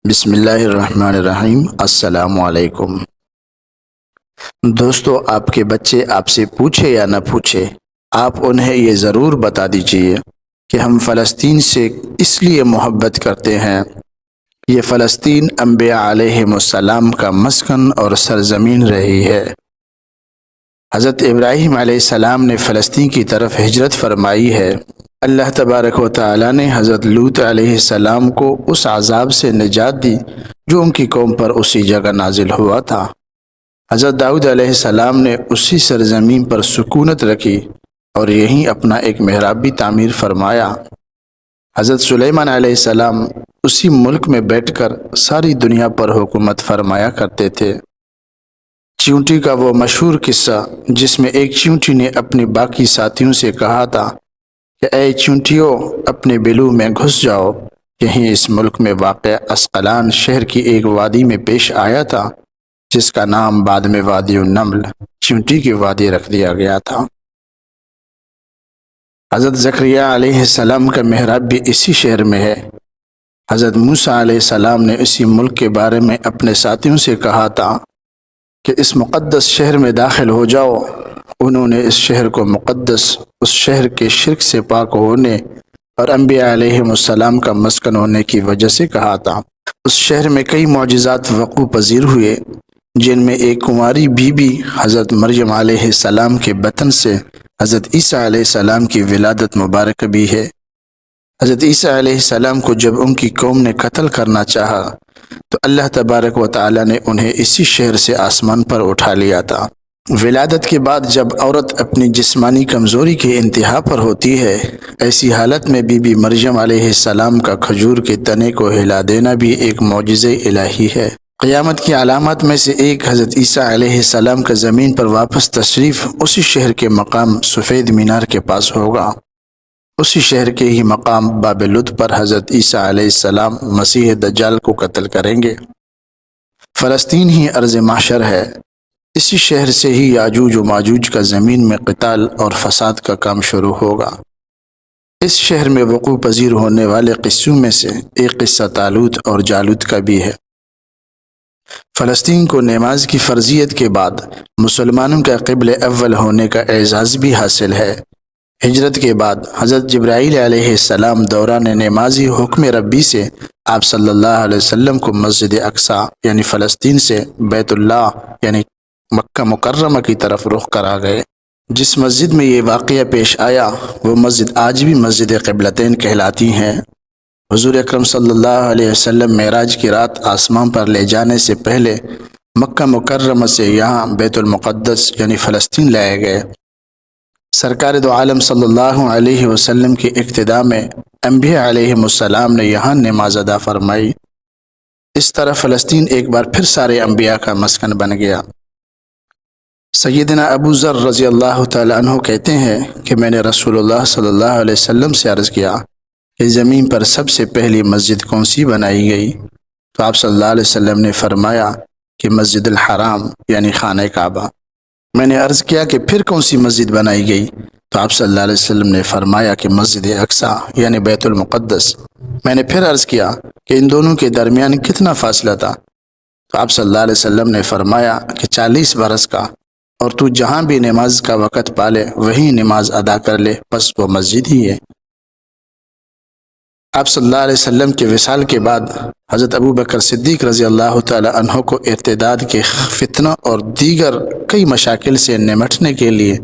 بسم اللہ الرحمن الرحیم۔ السلام علیکم دوستو، آپ کے بچے آپ سے پوچھے یا نہ پوچھے، آپ انہیں یہ ضرور بتا دیجئے کہ ہم فلسطین سے اس لیے محبت کرتے ہیں۔ یہ فلسطین انبیاء علیہم السلام کا مسکن اور سرزمین رہی ہے۔ حضرت ابراہیم علیہ السلام نے فلسطین کی طرف ہجرت فرمائی ہے۔ اللہ تبارک و تعالی نے حضرت لوط علیہ السلام کو اس عذاب سے نجات دی جو ان کی قوم پر اسی جگہ نازل ہوا تھا۔ حضرت داؤد علیہ السلام نے اسی سرزمین پر سکونت رکھی اور یہیں اپنا ایک محراب بھی تعمیر فرمایا۔ حضرت سلیمان علیہ السلام اسی ملک میں بیٹھ کر ساری دنیا پر حکومت فرمایا کرتے تھے۔ چیونٹی کا وہ مشہور قصہ جس میں ایک چیونٹی نے اپنے باقی ساتھیوں سے کہا تھا کہ اے چیونٹیوں، اپنے بلو میں گھس جاؤ، یہیں اس ملک میں واقع اسقلان شہر کی ایک وادی میں پیش آیا تھا جس کا نام بعد میں وادی النمل چیونٹی کی وادی رکھ دیا گیا تھا۔ حضرت زکریا علیہ السلام کا محراب بھی اسی شہر میں ہے۔ حضرت موسیٰ علیہ السلام نے اسی ملک کے بارے میں اپنے ساتھیوں سے کہا تھا کہ اس مقدس شہر میں داخل ہو جاؤ۔ انہوں نے اس شہر کو مقدس اس شہر کے شرک سے پاک ہونے اور انبیاء علیہم السلام کا مسکن ہونے کی وجہ سے کہا تھا۔ اس شہر میں کئی معجزات وقوع پذیر ہوئے، جن میں ایک کنواری بی بی حضرت مریم علیہ السلام کے بطن سے حضرت عیسیٰ علیہ السلام کی ولادت مبارک بھی ہے۔ حضرت عیسیٰ علیہ السلام کو جب ان کی قوم نے قتل کرنا چاہا تو اللہ تبارک و تعالی نے انہیں اسی شہر سے آسمان پر اٹھا لیا تھا۔ ولادت کے بعد جب عورت اپنی جسمانی کمزوری کے انتہا پر ہوتی ہے، ایسی حالت میں بی بی مریم علیہ السلام کا کھجور کے تنے کو ہلا دینا بھی ایک معجزہ الہی ہے۔ قیامت کی علامات میں سے ایک حضرت عیسیٰ علیہ السلام کا زمین پر واپس تشریف اسی شہر کے مقام سفید مینار کے پاس ہوگا۔ اسی شہر کے ہی مقام باب لد پر حضرت عیسیٰ علیہ السلام مسیح دجال کو قتل کریں گے۔ فلسطین ہی ارض محشر ہے۔ اسی شہر سے ہی یاجوج و ماجوج کا زمین میں قتال اور فساد کا کام شروع ہوگا۔ اس شہر میں وقوع پذیر ہونے والے قصوں میں سے ایک قصہ طالوت اور جالوت کا بھی ہے۔ فلسطین کو نماز کی فرضیت کے بعد مسلمانوں کا قبلہ اول ہونے کا اعزاز بھی حاصل ہے۔ ہجرت کے بعد حضرت جبرائیل علیہ السلام دوران نمازی حکم ربی سے آپ صلی اللہ علیہ وسلم کو مسجد اقصی یعنی فلسطین سے بیت اللہ یعنی مکہ مکرمہ کی طرف رخ کرا گئے۔ جس مسجد میں یہ واقعہ پیش آیا وہ مسجد آج بھی مسجد قبلتین کہلاتی ہیں۔ حضور اکرم صلی اللہ علیہ وسلم معراج کی رات آسمان پر لے جانے سے پہلے مکہ مکرمہ سے یہاں بیت المقدس یعنی فلسطین لائے گئے۔ سرکار دو عالم صلی اللہ علیہ وسلم کی اقتداء میں انبیاء علیہم السلام نے یہاں نماز ادا فرمائی۔ اس طرح فلسطین ایک بار پھر سارے انبیاء کا مسکن بن گیا۔ سیدنا ابو ذر رضی اللہ تعالی عنہ کہتے ہیں کہ میں نے رسول اللہ صلی اللہ علیہ وسلم سے عرض کیا کہ زمین پر سب سے پہلی مسجد کون سی بنائی گئی؟ تو آپ صلی اللہ علیہ وسلم نے فرمایا کہ مسجد الحرام یعنی خانہ کعبہ۔ میں نے عرض کیا کہ پھر کون سی مسجد بنائی گئی؟ تو آپ صلی اللہ علیہ وسلم نے فرمایا کہ مسجد اقصی یعنی بیت المقدس۔ میں نے پھر عرض کیا کہ ان دونوں کے درمیان کتنا فاصلہ تھا؟ تو آپ صلی اللہ علیہ وسلم نے فرمایا کہ 40 برس کا، اور تو جہاں بھی نماز کا وقت پالے وہیں نماز ادا کر لے، بس وہ مسجد ہی ہے۔ آپ صلی اللہ علیہ وسلم کے وصال کے بعد حضرت ابو بکر صدیق رضی اللہ تعالی عنہ کو ارتداد کے فتنہ اور دیگر کئی مشاکل سے نمٹنے کے لیے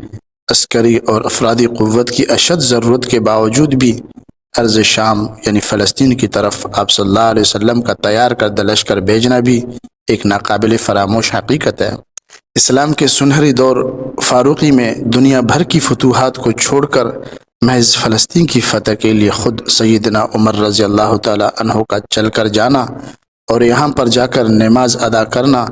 عسکری اور افرادی قوت کی اشد ضرورت کے باوجود بھی ارض شام یعنی فلسطین کی طرف آپ صلی اللہ علیہ وسلم کا تیار کردہ لشکر بھیجنا بھی ایک ناقابل فراموش حقیقت ہے۔ اسلام کے سنہری دور فاروقی میں دنیا بھر کی فتوحات کو چھوڑ کر محض فلسطین کی فتح کے لیے خود سیدنا عمر رضی اللہ تعالی عنہ کا چل کر جانا اور یہاں پر جا کر نماز ادا کرنا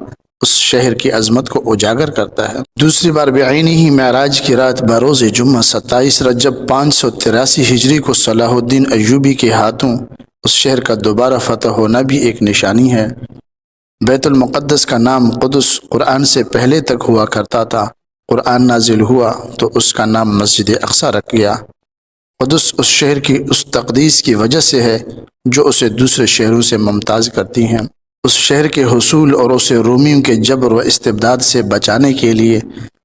اس شہر کی عظمت کو اجاگر کرتا ہے۔ دوسری بار بعینی ہی معراج کی رات بروز جمعہ 27 رجب 583 ہجری کو صلاح الدین ایوبی کے ہاتھوں اس شہر کا دوبارہ فتح ہونا بھی ایک نشانی ہے۔ بیت المقدس کا نام قدس قرآن سے پہلے تک ہوا کرتا تھا۔ قرآن نازل ہوا تو اس کا نام مسجد اقصی رکھ گیا۔ قدس اس شہر کی اس تقدیس کی وجہ سے ہے جو اسے دوسرے شہروں سے ممتاز کرتی ہیں۔ اس شہر کے حصول اور اسے رومیوں کے جبر و استبداد سے بچانے کے لیے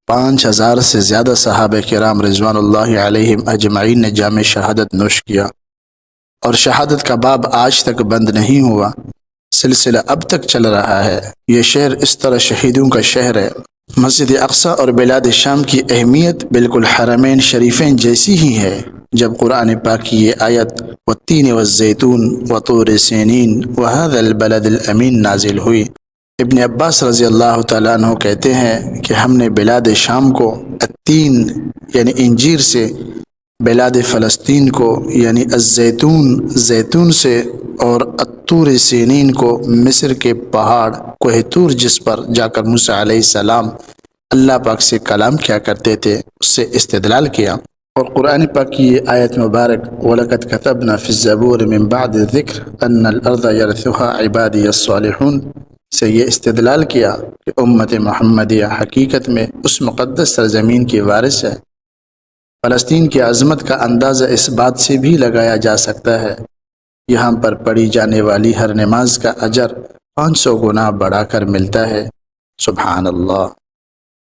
5000 سے زیادہ صحابہ کرام رضوان اللہ علیہم اجمعین نے جام شہادت نوش کیا، اور شہادت کا باب آج تک بند نہیں ہوا، سلسلہ اب تک چل رہا ہے۔ یہ شہر اس طرح شہیدوں کا شہر ہے۔ مسجد اقصی اور بلاد شام کی اہمیت بالکل حرمین شریفین جیسی ہی ہے۔ جب قرآن پاک کی یہ آیت والتین والزیتون وطور سینین وہذا البلد الامین نازل ہوئی، ابن عباس رضی اللہ تعالیٰ عنہ کہتے ہیں کہ ہم نے بلاد شام کو التین یعنی انجیر سے، بلاد فلسطین کو یعنی الزیتون زیتون سے، اور الطور سینین کو مصر کے پہاڑ کوہ طور جس پر جا کر موسیٰ علیہ السلام اللہ پاک سے کلام کیا کرتے تھے اس سے استدلال کیا۔ اور قرآن پاک کی یہ آیت مبارک وَلَقَدْ كَتَبْنَا فِي الزَّبُورِ مِن بَعْدِ الذِّكْرِ أَنَّ الْأَرْضَ يَرِثُهَا عِبَادِيَ الصَّالِحُونَ سے یہ استدلال کیا کہ امت محمدیہ حقیقت میں اس مقدس سرزمین کی وارث ہے۔ فلسطین کی عظمت کا اندازہ اس بات سے بھی لگایا جا سکتا ہے، یہاں پر پڑھی جانے والی ہر نماز کا اجر 500 گنا بڑھا کر ملتا ہے۔ سبحان اللہ۔